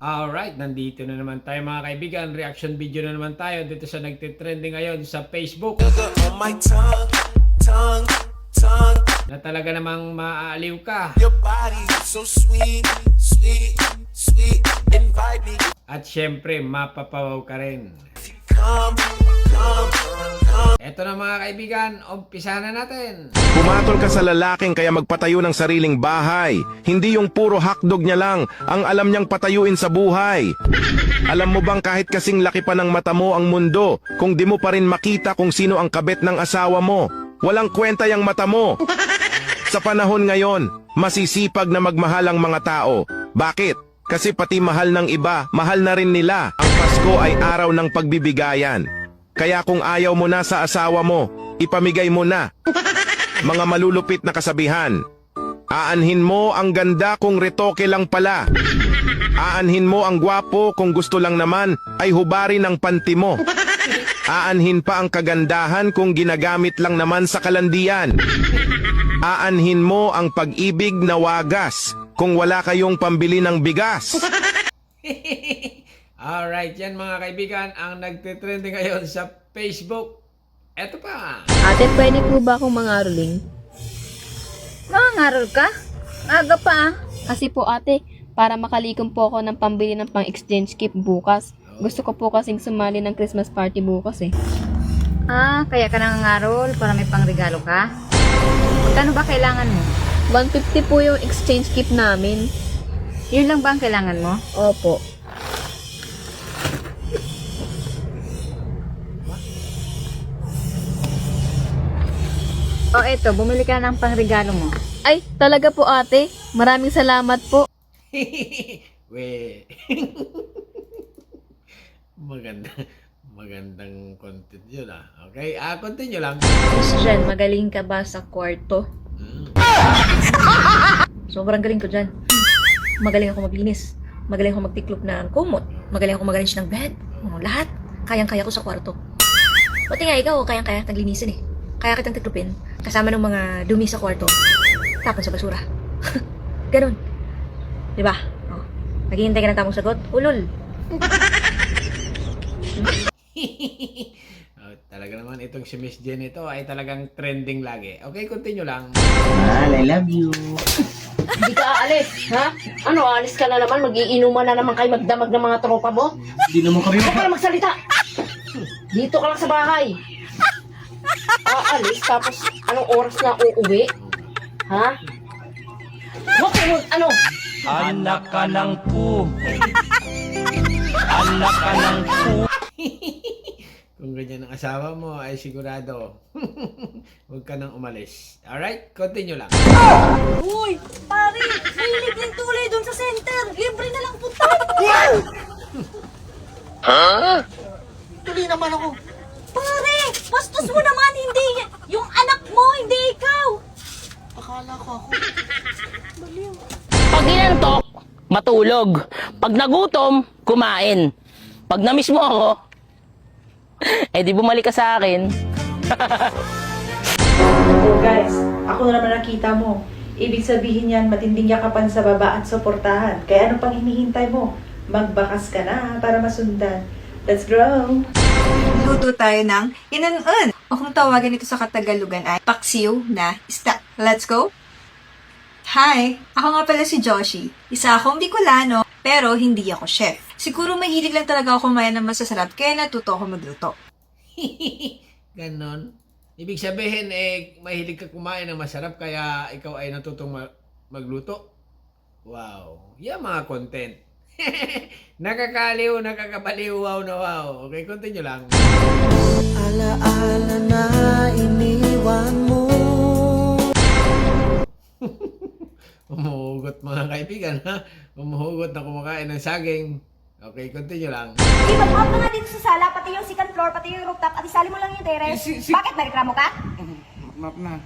Alright, nandito na naman tayo mga kaibigan. Reaction video na naman tayo dito sa nagtitrending ngayon sa Facebook. Na talaga namang maaaliw ka. At syempre, mapapawaw ka rin. Eto na mga kaibigan, umpisa na natin. Pumatol ka sa lalaking kaya magpatayo ng sariling bahay. Hindi yung puro hakdog niya lang ang alam niyang patayuin sa buhay. Alam mo bang kahit kasing laki pa ng mata mo ang mundo, kung di mo pa rin makita kung sino ang kabet ng asawa mo, walang kwenta yung mata mo. Sa panahon ngayon, masisipag na magmahal ang mga tao. Bakit? Kasi pati mahal ng iba, mahal na rin nila. Ang Pasko ay araw ng pagbibigayan. Kaya kung ayaw mo na sa asawa mo, ipamigay mo na. Mga malulupit na kasabihan. Aanhin mo ang ganda kung retoke lang pala. Aanhin mo ang gwapo kung gusto lang naman ay hubarin ang panty mo. Aanhin pa ang kagandahan kung ginagamit lang naman sa kalandian. Aanhin mo ang pag-ibig na wagas kung wala kayong pambili ng bigas. Alright, yan mga kaibigan, ang nagtitrending ngayon sa Facebook. Eto pa. Ate, pwede po ba akong mangaroling? Mangangaral ka? Aga pa ah. Kasi po ate, para makalikom po ako ng pambili ng pang-exchange gift bukas. Gusto ko po kasing sumali ng Christmas party bukas eh. Ah, kaya ka nangangarol para may pangregalo ka? Magkano ba kailangan mo? 150 po yung exchange gift namin. Yun lang ba ang kailangan mo? Opo. O eto, bumili ka ng pangregalo mo. Ay, talaga po ate. Maraming salamat po. We. Magandang content yun ah. Okay, continue lang. Miss Jen, magaling ka ba sa kwarto? Sobrang galing ko dyan. Magaling ako maglinis. Magaling ako magtiklop ng kumot. Magaling ako mag-arrange ng bed. Lahat. Kayang-kaya ko sa kwarto. Pati nga ikaw, kayang-kaya naglinisin eh. Kaya kitang tiklopin. Kasama ng mga dumi sa kwarto. Tapon sa basura. Ganon. Diba? Oh. Naghihintay ka ng tamang sagot? Ulol. Talaga naman itong si Miss Jen ito ay talagang trending lagi. Okay, continue lang. I love you. Hindi ka aalis, ha? Ano, aalis ka na naman? Magiinuman na naman kayo magdamag ng mga tropa mo? Hindi naman kami Huwag ka na magsalita! Dito ka lang sa bahay. Aalis, tapos anong oras na uuwi? Ha? Huwag ka ano? Anak ka ng pu. Anak ka ng pu. Kung ganyan ang asawa mo ay sigurado huwag ka nang umalis. Alright, continue lang. Uy, pare, may libreng tuloy dun sa center. Libre na lang punta. Tuloy naman ako. Pare, bastos mo naman, hindi. Yung anak mo, hindi ikaw. Akala ko ako. Pag inantok, matulog. Pag nagutom, kumain. Pag namiss mo ako, eh di bumalik ka sa akin. Oh guys, ako na naman nakita mo. Ibig sabihin yan, matinding yakapan sa baba at suportahan. Kaya ano pang hinihintay mo? Magbakas ka na para masundan. Let's grow! Luto tayo ng inun-un. O kung tawagan ito sa Katagalugan ay paksiw na isda. Let's go! Hi! Ako nga pala si Joshi. Isa akong Bicolano, pero hindi ako chef. Siguro mahilig lang talaga ako kumain ng masasarap, kaya natuto ako magluto. Ganon. Ibig sabihin, mahilig ka kumain ng masarap kaya ikaw ay natutong magluto. Wow. Yan mga content. Nakakaliw, nakakabaliw, wow na wow. Okay, continue lang. Alaala na iniwan mo. Umuhugot mga kaibigan, ha? Umuhugot na kumakain ng saging. Okay, continue lang. Di ba, ka nga dito sa sala, pati yung second floor, pati yung rooftop, at isali mo lang yung terrace. Bakit, may reklamo ka? Map na.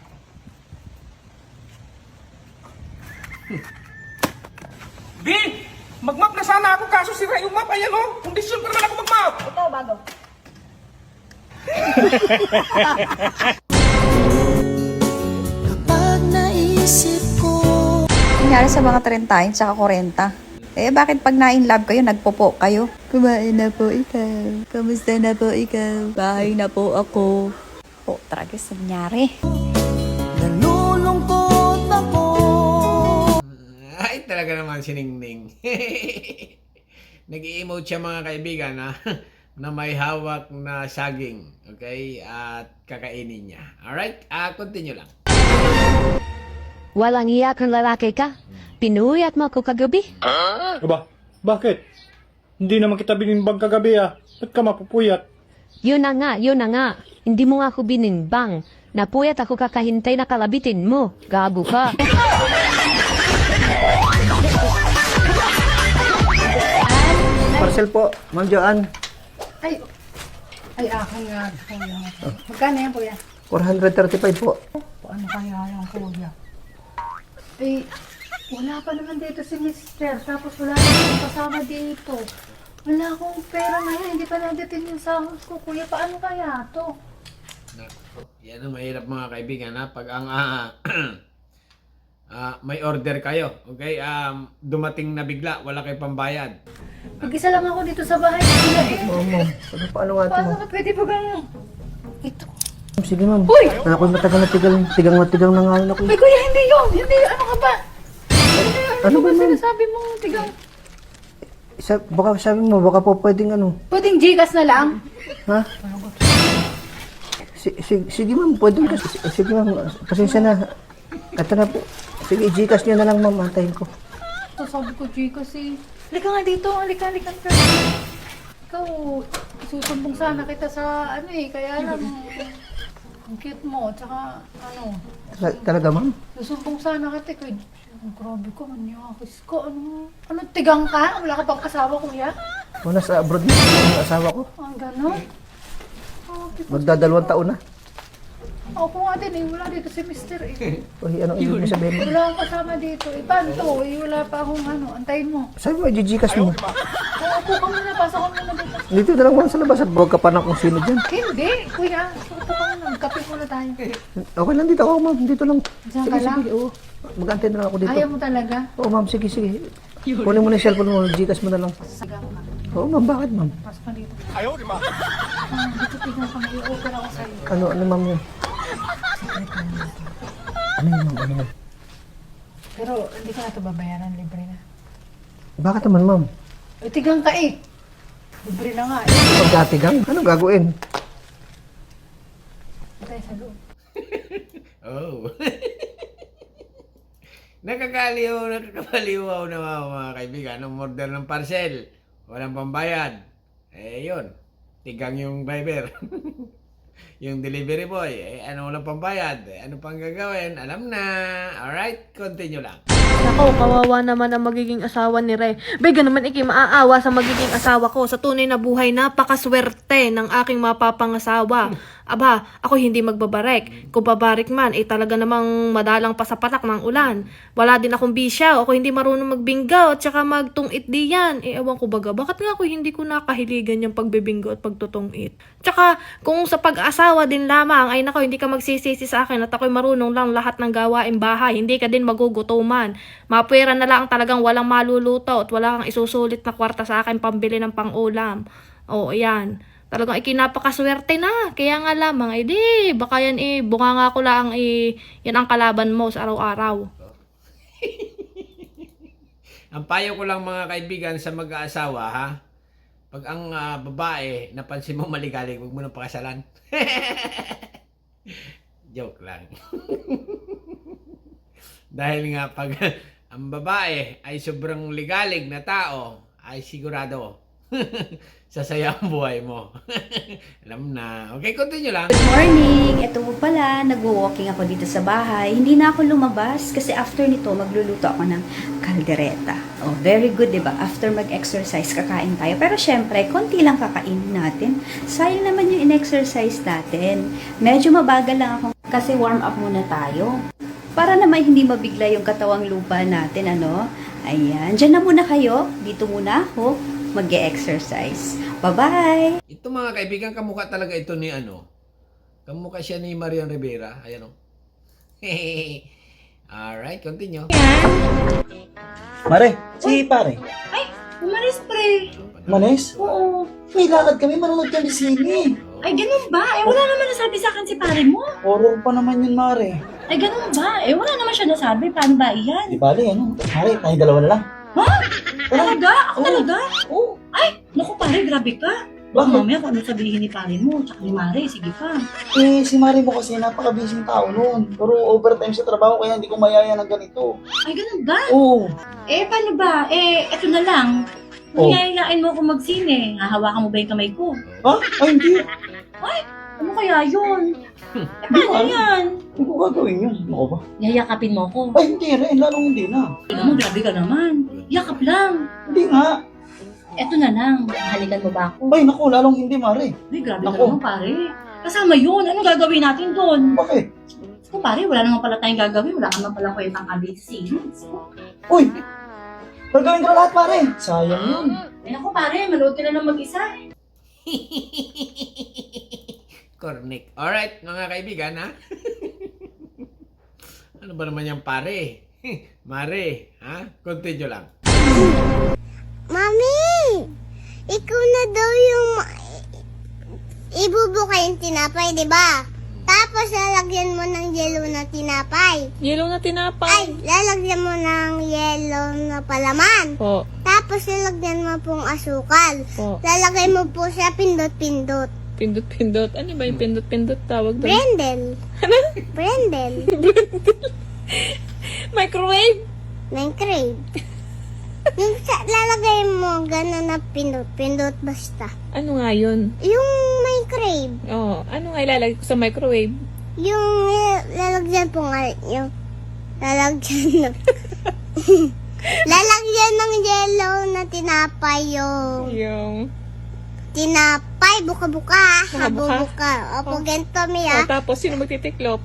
Bin! Mag-map na sana ako kaso sira yung map. Ayan o, kondisyon pa naman ako mag-map. Ito, bago. Kapag naisip ko nangyari sa mga 30 tsaka 40? Eh, bakit pag na-in-love kayo, nagpopo kayo? Kumain na po ikaw. Kamusta na po ikaw? Bahay na po ako. Po, tragis nangyari. Nalulungkot ako. Ay, talaga naman si Ningning. Nag-i-emote siya mga kaibigan na may hawak na saging. Okay? At kakainin niya. Alright? Continue lang. Walang iyak ang lalaki ka? Pinuyat mo ko kagabi? Aba, bakit? Hindi naman kita binimbang kagabi ah. Ba't ka mapupuyat? Yun na nga. Hindi mo nga ako binimbang. Napuyat ako kakahintay na kalabitin mo. Gabo ka. Parcel po, Ma'am Joanne. Ay, akin nga. Magkano yan, kuya? 435 po. Ano kaya yung kuya? Eh, wala pa naman dito si Mister. Tapos wala naman kasama dito. Wala akong pera ngayon. Hindi pa nadating yung sahod ko. Kuya, paano kaya to? Yan ang mahirap mga kaibigan pag ang may order kayo, okay? Dumating na bigla, wala kay pambayad. Mag-isa lang ako dito sa bahay. Kuya, eh. Oo, ma'am. Paano nga ito, Paano ma'am? ka pwede ba ganyan? Ito. Sige, ma'am. Uy! Ako'y matagal na tigang na nga ako. Ay, kuya, hindi yun. Hindi, ano ka ba? Ano ba, ma'am? Sinasabi mong tigang? Baka sabi mo, baka po pwedeng ano. Pwedeng Gcash na lang? Ha? Sige, ma'am. Pwedeng ka. Sige, ma'am. Pasensya na. Ito na po. Sige, Gcash niyo na lang, ma'am. Antayin ko. Ito, sabi ko, Gcash eh. Halika nga dito. Halika. Ikaw, susumbong sana kita sa ano eh. Kaya lang, ang cute mo. Tsaka, ano, Talaga, ma'am? susumbong sana kita. Kaya, grabe ko, manyakis ko. Ano, tigang ka? Wala ka bang kasawa, kuya? Muna sa abroad na yung asawa ko. Ang gano'n? Magdadalawang taon na. Ako nga din eh. Wala dito si Mister eh. Uy, anong ibig mo sabihin mo? Wala akong kasama dito. Eh, paano to? Eh, wala pa akong ano. Antayin mo. Sabi mo, i-Gcash mo. Upo ka muna. Pasok ka muna dito. Dito na lang ma'am sa labas at huwag ka pa na kung sino dyan. Hindi, kuya. Upo ka muna. Magkape muna tayo. Okay lang dito ako, ma'am. Dito lang. Diyan ka lang? Sige, oo. Mag-antay na lang ako dito. Ayaw mo talaga? Oo, ma'am. Sige. Kunin mo na yung cellphone mo. Gcash mo na lang. Sigang ka. Oo, ma'am. Bakit, ma'am? Pasok ka dito. Ayaw, di ba? Dito tignan ka. May-i-open ako sa'yo. Ano, ma'am yun? Ano yun, ma'am? Ano yun? Pero hindi ka na ito babayaran. Libre na. Bakit naman, ma'am? Eh, tigang ka eh. Libre na nga eh. Pagkatigang? Anong gagawin? Tayo sa loob. Oh. Nakakabaliw na mga kaibigan. Order ng parcel. Walang pambayad. Eh, yun. Tigang yung driver. Yung delivery boy. Eh, ano walang pambayad? Eh, ano pang gagawin? Alam na. Alright, continue lang. Ako, kawawa naman ang magiging asawa ni Ray. Bega naman iki maaawa sa magiging asawa ko. Sa tunay na buhay, napakaswerte ng aking mapapangasawa. Aba, ako hindi magbabarek. Kung babarek man, talaga namang madalang pa sa patak ng ulan. Wala din akong bisya. Ako hindi marunong magbinggaw at saka magtungit diyan. Ewan ko baga, bakit nga ako hindi ko nakahiligan yung pagbibinggo at pagtutungit? Tsaka, kung sa pag-asawa din lamang, ay nako, hindi ka magsisisi sa akin at ako'y marunong lang lahat ng gawaing bahay. Hindi ka din magugutuman. Mapwera na lang talagang walang maluluto at wala kang isusulit na kwarta sa akin pambili ng pang-ulam. O, ayan. Talagang ikinapakaswerte na. Kaya nga lamang, di, baka yan bunga nga ko lang, yan ang kalaban mo sa araw-araw. Ang payo ko lang mga kaibigan sa mag-aasawa, ha? Pag ang babae, napansin mo maligalig, huwag mo nang pakasalan. Joke lang. Dahil nga pag ang babae ay sobrang ligalig na tao, ay sigurado sasaya ang buhay mo. Alam na. Okay, continue lang. Good morning! Ito po pala, nag-walking ako dito sa bahay. Hindi na ako lumabas kasi after nito, magluluto ako ng kaldereta. Oh, very good, diba? After mag-exercise, kakain tayo. Pero syempre, konti lang kakainin natin. Sayang naman yung in-exercise natin. Medyo mabagal lang ako kasi warm up muna tayo. Para naman hindi mabigla yung katawang lupa natin, ano? Ayan. Diyan na muna kayo. Dito muna ako mag-exercise. Bye-bye! Ito mga kaibigan, kamukha talaga ito ni ano. Kamukha siya ni Marian Rivera. Ayan o. Alright, continue. Mare, si pare. Umalis, pre. Manes? Oo. May lakad kami, manonood kami sine. Ay, ganun ba? Eh, wala naman nasabi sa akin si pare mo. Horror pa naman yun, Mare. Ay, ganun ba? Eh, wala naman siya nasabi. Paano ba iyan? Di bali, ano? Mare, tayo dalawa na lang. Ha? Talaga? Ako Oo. talaga? Oo. Ay, naku pare, grabe ka. Baka Bakit? mamaya kung ano sabihin ni pare mo, tsaka ni Mare, sige pa. Eh, si Mare mo kasi napaka-busy tao noon. Pero overtime sa trabaho, kaya hindi ko mayaya ng ganito. Ay, ganun ba? Oo. Eh, paano ba? Eh, eto na lang. Oh. Niyayain mo ako magsine. Hahawakan mo ba yung kamay ko? Ha? Ay, hindi. Ay, ano kaya yun? Eh, paano yan? Hindi ko gagawin yun. Ano ba? Yayakapin mo ako. Ay, hindi rin. Lalong hindi na. Alam mo, grabe ka naman. Yakap lang. Hindi nga. Eto na lang. Mahalikan mo ba ako? Ay, naku, lalong hindi, Mare. Ay, grabe ka Ako. naman, pare. Kasama yun. Anong gagawin natin doon? Bakit? Kung pare, wala naman pala tayong gagawin. Wala ka naman pala kwentang kabit sa scenes. Uy! Gagawin ko na lahat, Pare. Sayang yun. Eh, ako pare, manood ka na lang mag-isa. Cornic. Alright, mga kaibigan, ha? Ano ba naman yung pare? Mare, ha? Continue lang. Mami! Ikaw na daw yung ibubuka yung tinapay, di ba? Tapos lalagyan mo ng yelo na tinapay. Yellow na tinapay. Ay, lalagyan mo ng yelo na palaman. Po. Tapos lalagyan mo pong asukal. Po. Lalagay mo po siya pindot-pindot. Pindot-pindot. Ano ba yung pindot-pindot tawag doon? Brendel. Brendel. Microwave? Microwave. Yung lalagay mo gano'n na pindot-pindot basta. Ano nga yun? Yung microwave. Oh, ano nga ilalagay ko sa microwave? Yung lalagyan po nga, yung lalagyan ng lalagyan ng yellow na tinapay yung tinapay, buka-buka, buka. Opo, ganito Oh, Mia. tapos sino magtitiklop?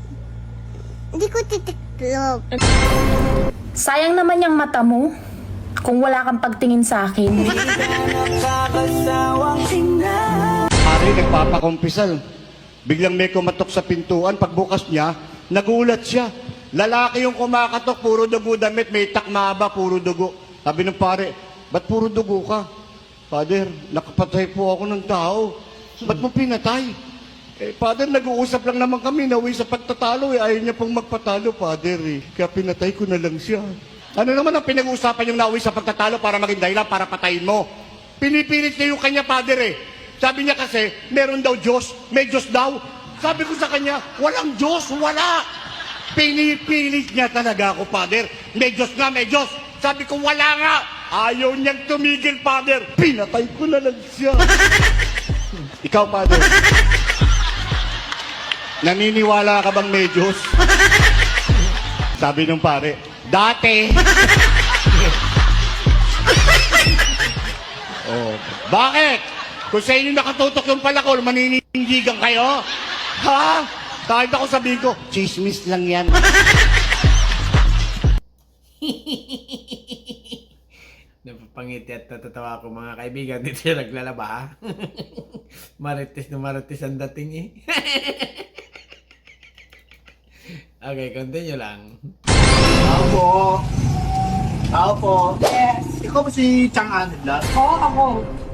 Hindi ko titiklop. Sayang naman yung mata mo kung wala kang pagtingin sa akin. Pare, nagpapakumpisal. Biglang may kumatok sa pintuan. Pagbukas niya, nagulat siya. Lalaki yung kumakatok, puro dugo damit. May takma ba, puro dugo. Sabi ng pare, ba't puro dugo ka? Father, nakapatay po ako ng tao. Ba't mo pinatay? Eh, Father, nag-uusap lang naman kami. Nauwi sa pagtatalo. Ayaw niya pong magpatalo, Father. Kaya pinatay ko na lang siya. Ano naman ang pinag-uusapan yung nauwi sa pagtatalo para maging dahilan para patayin mo? Pinipilit niya yung kanya, Father. Sabi niya kasi, meron daw Diyos. May Diyos daw. Sabi ko sa kanya, walang Diyos, wala. Pinipilit niya talaga ako, Father. May Diyos nga, may Diyos. Sabi ko, wala nga. Ayaw niyang tumigil, Father. Pinatay ko na lang siya. Ikaw, Father. Naniniwala ka bang may Diyos? Sabi nung pare, dati. Oh. Bakit? Kung sa inyo nakatutok yung palakol, maninindigan kayo? Ha? Kahit ako sabihin ko, chismis lang yan. Napapangiti at natatawa ako mga kaibigan. Dito siya naglalaba, ha? Marites na marites ang dating, eh. Okay, continue lang. Tao po. Tao po. Yes. Ikaw ba si Chang Anidlas? Oo, ako.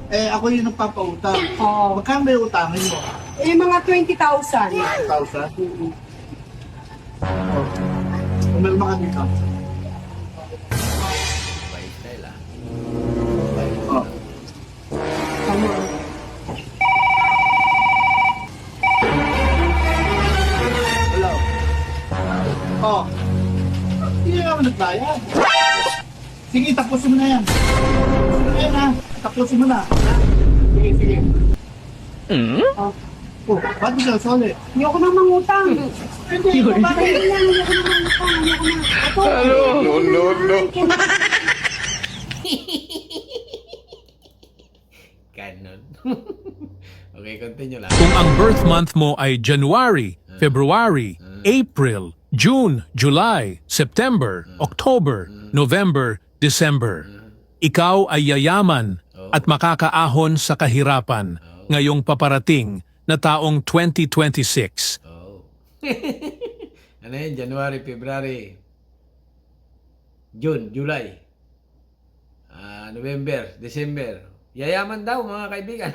Eh, ako yung nagpapautang. Oo. Magkano ba yung utangin mo? Eh, mga 20,000. 1,000? Oh. Umalma ka dito. Bye style, ah. Oh. Tama. Hello. Oh. Hindi na ako nagbayad. Sige, tapusin mo na yan. Ayan na. Tapusin mo na. Sige, sige. Oh. Oh, ba't mo siya solid? Hindi ako na mangutang. Hindi, Bakit bakit? lang? Hindi ako na mangutang. Hindi ako na. Ako. No. Ganon. Okay, continue lang. Kung ang birth month mo ay January, February, April, June, July, September, October, November, December, ikaw ay yayaman at makakaahon sa kahirapan ngayong paparating na taong 2026. Ano yun? January, February, June, July, November, December. Yayaman daw mga kaibigan.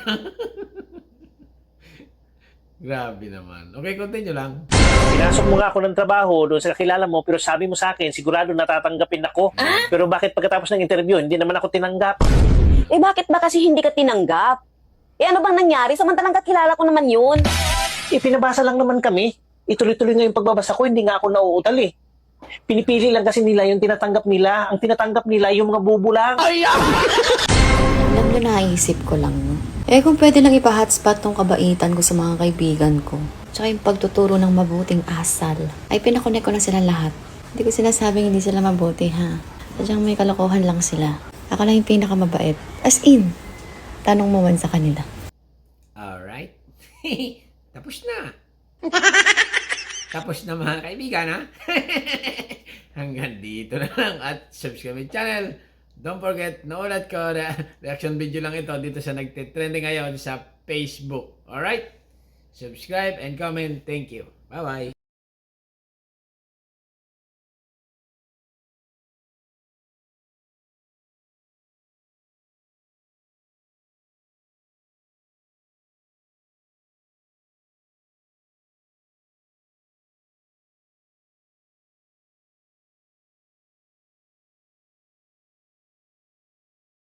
Grabe naman. Okay, continue lang. Pinasok mo nga ako ng trabaho doon sa kakilala mo, pero sabi mo sa akin, sigurado natatanggapin ako. Pero bakit pagkatapos ng interview, hindi naman ako tinanggap? Eh bakit ba kasi hindi ka tinanggap? Eh ano bang nangyari? Samantalang kakilala ko naman yun. Pinabasa lang naman kami. Ituloy-tuloy nga yung pagbabasa ko, hindi nga ako nauutal eh. Pinipili lang kasi nila yung tinatanggap nila. Ang tinatanggap nila yung mga bubo lang. Alam mo, naisip ko lang, no? Eh kung pwede lang ipa-hotspot tong kabaitan ko sa mga kaibigan ko, tsaka yung pagtuturo ng mabuting asal, ay pinakonek ko na sila lahat. Hindi ko sinasabing hindi sila mabuti, ha? Sadyang may kalokohan lang sila. Ako lang yung pinakamabait. As in, tanong mo man sa kanila. Alright. Tapos na. Tapos na mga kaibigan, ha? Hanggang dito na lang at subscribe my channel. Don't forget, naulat ko, reaction video lang ito dito sa nagtitrending ngayon sa Facebook. Alright? Subscribe and comment. Thank you. Bye-bye.